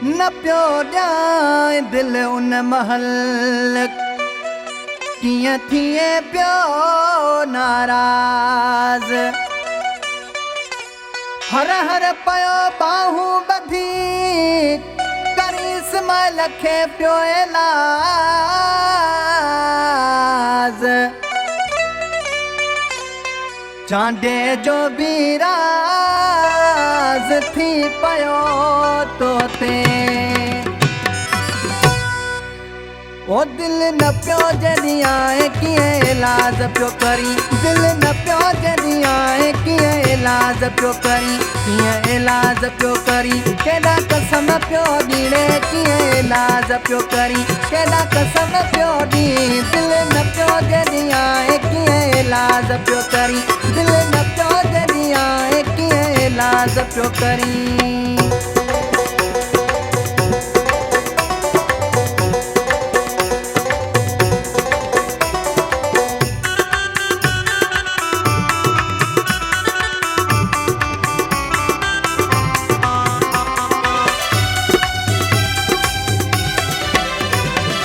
न पियो ॼाए दिल उन महल किए थिए पियो नाराज हर हर पयो बाहूं बधी करिश्मा लखे पियो इलाज चांडे जो भी राज थी पयो तोते ओ दिल न पियो जॾहिं किए इलाज पियो करी दिल न पियो जॾहिं किए इलाज पियो करी किए इलाज पियो करी केॾा कसम पियो ॾीणे किए इलाज पियो करी केॾा कसम पियो ॾी दिल न पियो जॾहिं किए इलाज पियो करी दिल न पियो जॾहिं किए इलाज पियो करी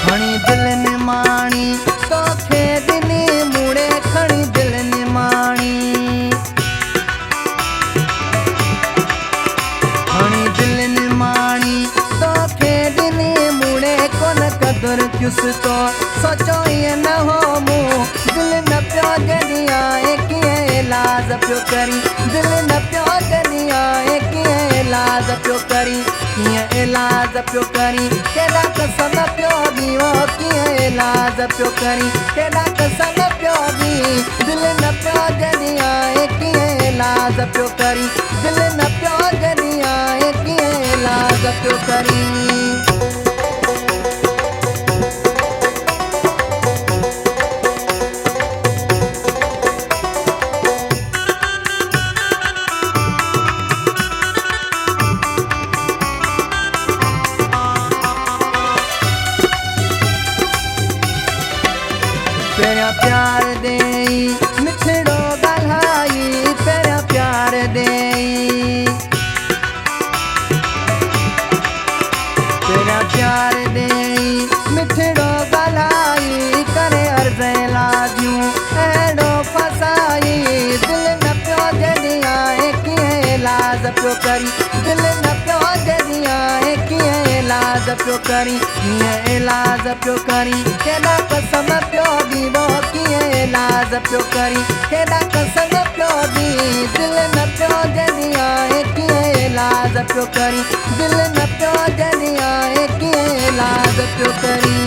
खणी दिल निमाणी तोखे ॾिनी मुड़े खणी दिल निमाणी खणी दिल निमाणी तोखे ॾिनी मुड़े कोन कदुर कियुसि तो सोचो ईअं न हो मूं दिल न पियो जॾहिं किए इलाज पियो करी दिल न पियो जॾहिं किए इलाज पियो करी किए इलाज पियो करी केॾा कसम पियो ॾियो किए इलाज पियो करी केॾा कसम पियो ॾी दिल न पियो जॾहिं किए इलाज पियो करी दिल न पियो जॾहिं किए इलाज पियो करी पहिरियां प्यार ॾेई मिठड़ो ॻाल्हाई पहिरियां प्यार ॾेई पहिरियां प्यार ॾेई मिठड़ो ॻाल्हाई करे अर्ज़ लाजियूं अहिड़ो फसाई दिल न पियो जॾहिं किए इलाज पियो करी दिल न पियो जॾहिं किए इलाज पियो करी किए इलाज पियो करी केॾा कसम पियो ॾींदो किए इलाज पियो करी केॾा कसम पियो ॾी दिल न पियो जॾहिं किए इलाज पियो करी दिल न पियो जॾहिं किए इलाज पियो करी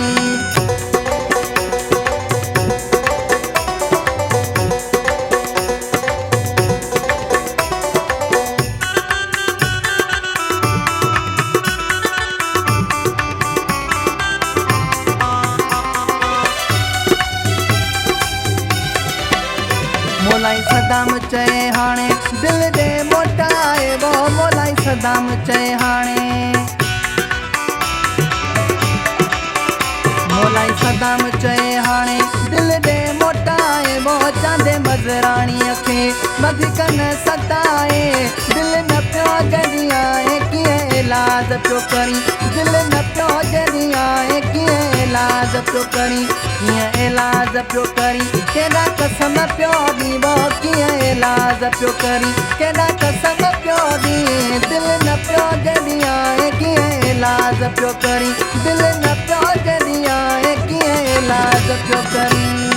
मोलाई सदाम चए हाणे दिल ॾे मोटाए वो मोलाई सदाम चए हाणे मोलाई सदाम चए हाणे दिल ॾे मोटाए वो चांदे मज़राणीअ खे वधीक न सताए दिल न पियो जॾहिं किए इलाज पियो करी दिल न पियो जॾहिं किए इलाज पियो करी किए इलाज पियो करी केॾा कसम पियो ॾींदो किए इलाज पियो करी केॾा कसम पियो ॾी दिल न पियो जॾहिं किए इलाज पियो करी दिल न पियो जॾहिं किए इलाज पियो करी